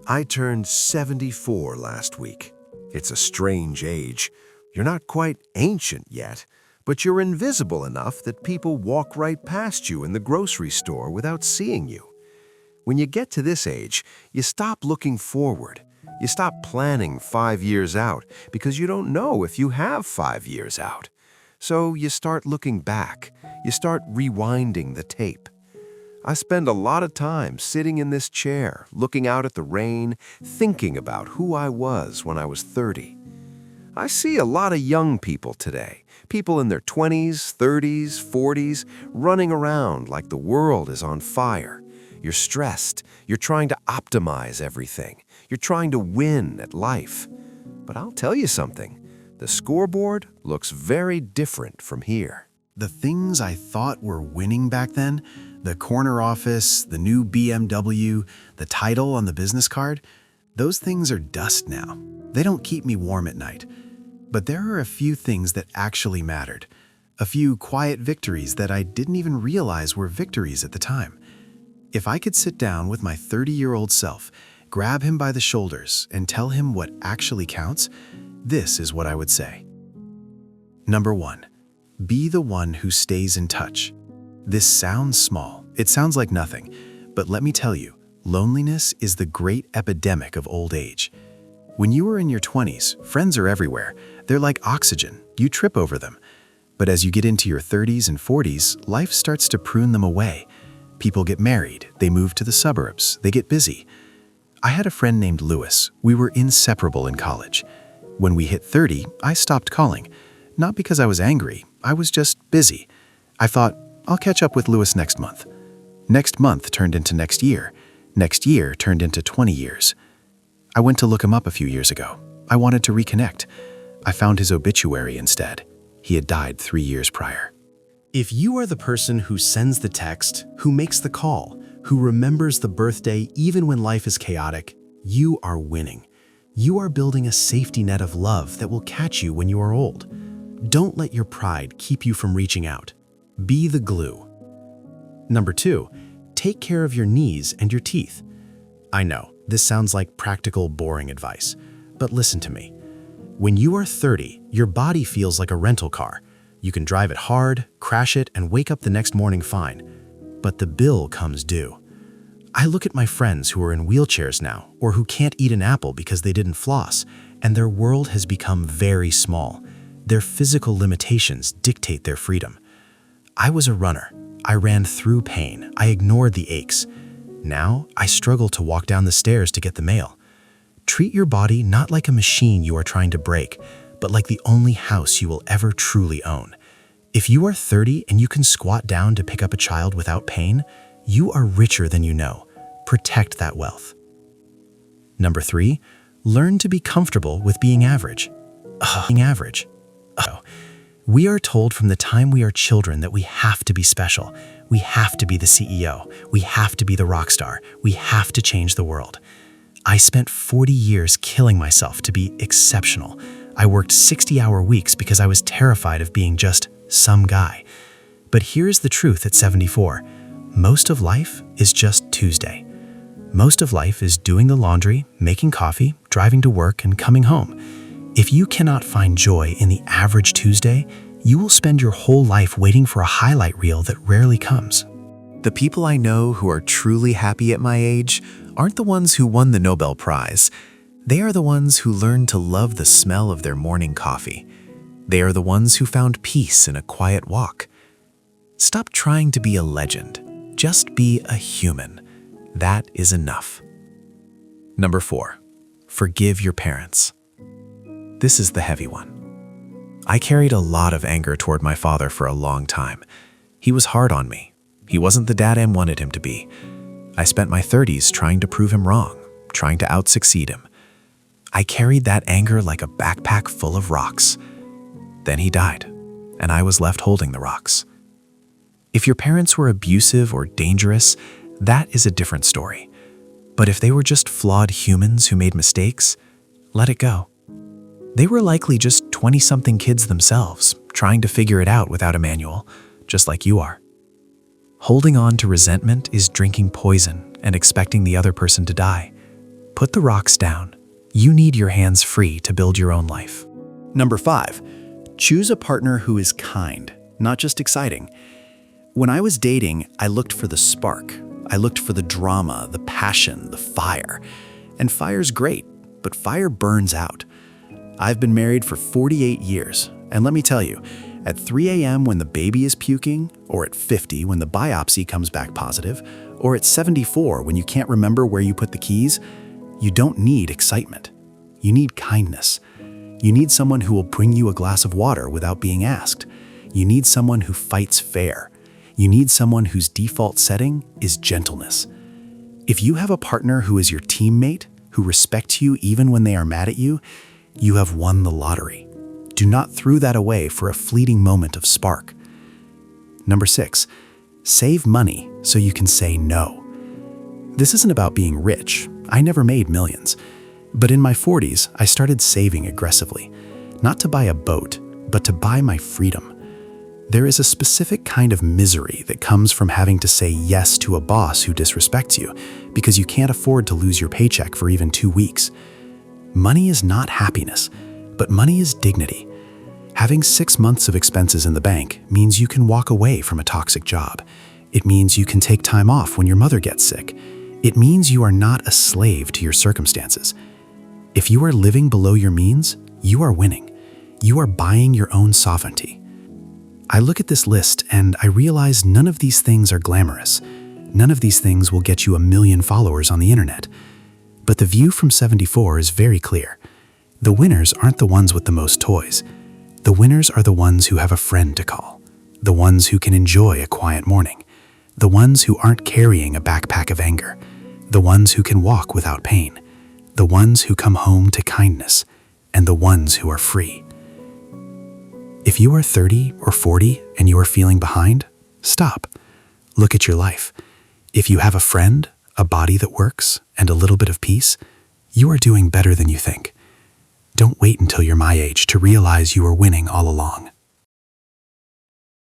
I turned 74 last week. It's a strange age. You're not quite ancient yet, but you're invisible enough that people walk right past you in the grocery store without seeing you. When you get to this age, you stop looking forward. You stop planning 5 years out because you don't know if you have 5 years out. So you start looking back. You start rewinding the tape. I spend a lot of time sitting in this chair, looking out at the rain, thinking about who I was when I was 30. I see a lot of young people today, people in their 20s, 30s, 40s, running around like the world is on fire. You're stressed. You're trying to optimize everything. You're trying to win at life. But I'll tell you something. The scoreboard looks very different from here. The things I thought were winning back then, the corner office, the new BMW, the title on the business card, those things are dust now. They don't keep me warm at night. But there are a few things that actually mattered. A few quiet victories that I didn't even realize were victories at the time. If I could sit down with my 30-year-old self, grab him by the shoulders, and tell him what actually counts, this is what I would say. Number 1. Be the one who stays in touch. This sounds small. It sounds like nothing. But let me tell you, loneliness is the great epidemic of old age. When you are in your 20s, friends are everywhere. They're like oxygen. You trip over them. But as you get into your 30s and 40s, life starts to prune them away. People get married. They move to the suburbs. They get busy. I had a friend named Lewis. We were inseparable in college. When we hit 30, I stopped calling. Not because I was angry. I was just busy. I thought, I'll catch up with Lewis next month. Next month turned into next year. Next year turned into 20 years. I went to look him up a few years ago. I wanted to reconnect. I found his obituary instead. He had died 3 years prior. If you are the person who sends the text, who makes the call, who remembers the birthday even when life is chaotic, you are winning. You are building a safety net of love that will catch you when you are old. Don't let your pride keep you from reaching out. Be the glue. Number 2, take care of your knees and your teeth. I know, this sounds like practical, boring advice, but listen to me. When you are 30, your body feels like a rental car. You can drive it hard, crash it, and wake up the next morning fine. But the bill comes due. I look at my friends who are in wheelchairs now, or who can't eat an apple because they didn't floss, and their world has become very small. Their physical limitations dictate their freedom. I was a runner. I ran through pain. I ignored the aches. Now, I struggle to walk down the stairs to get the mail. Treat your body not like a machine you are trying to break, but like the only house you will ever truly own. If you are 30 and you can squat down to pick up a child without pain, you are richer than you know. Protect that wealth. Number 3, learn to be comfortable with being average. Being average. We are told from the time we are children that we have to be special. We have to be the CEO. We have to be the rock star. We have to change the world. I spent 40 years killing myself to be exceptional. I worked 60-hour weeks because I was terrified of being just some guy. But here's the truth at 74. Most of life is just Tuesday. Most of life is doing the laundry, making coffee, driving to work, and coming home. If you cannot find joy in the average Tuesday, you will spend your whole life waiting for a highlight reel that rarely comes. The people I know who are truly happy at my age aren't the ones who won the Nobel Prize. They are the ones who learned to love the smell of their morning coffee. They are the ones who found peace in a quiet walk. Stop trying to be a legend. Just be a human. That is enough. Number 4, forgive your parents. This is the heavy one. I carried a lot of anger toward my father for a long time. He was hard on me. He wasn't the dad I wanted him to be. I spent my 30s trying to prove him wrong, trying to out-succeed him. I carried that anger like a backpack full of rocks. Then he died, and I was left holding the rocks. If your parents were abusive or dangerous, that is a different story. But if they were just flawed humans who made mistakes, let it go. They were likely just 20-something kids themselves, trying to figure it out without a manual, just like you are. Holding on to resentment is drinking poison and expecting the other person to die. Put the rocks down. You need your hands free to build your own life. Number 5, choose a partner who is kind, not just exciting. When I was dating, I looked for the spark. I looked for the drama, the passion, the fire. And fire's great, but fire burns out. I've been married for 48 years, and let me tell you, at 3 a.m. when the baby is puking, or at 50 when the biopsy comes back positive, or at 74 when you can't remember where you put the keys, you don't need excitement. You need kindness. You need someone who will bring you a glass of water without being asked. You need someone who fights fair. You need someone whose default setting is gentleness. If you have a partner who is your teammate, who respects you even when they are mad at you, you have won the lottery. Do not throw that away for a fleeting moment of spark. Number 6, save money so you can say no. This isn't about being rich. I never made millions. But in my 40s, I started saving aggressively, not to buy a boat, but to buy my freedom. There is a specific kind of misery that comes from having to say yes to a boss who disrespects you because you can't afford to lose your paycheck for even 2 weeks. Money is not happiness, but money is dignity. Having 6 months of expenses in the bank means you can walk away from a toxic job. It means you can take time off when your mother gets sick. It means you are not a slave to your circumstances. If you are living below your means, you are winning. You are buying your own sovereignty. I look at this list and I realize none of these things are glamorous. None of these things will get you 1 million followers on the internet. But the view from 74 is very clear. The winners aren't the ones with the most toys. The winners are the ones who have a friend to call, the ones who can enjoy a quiet morning, the ones who aren't carrying a backpack of anger, the ones who can walk without pain, the ones who come home to kindness, and the ones who are free. If you are 30 or 40 and you are feeling behind, stop. Look at your life. If you have a friend, a body that works, and a little bit of peace, you are doing better than you think. Don't wait until you're my age to realize you are winning all along.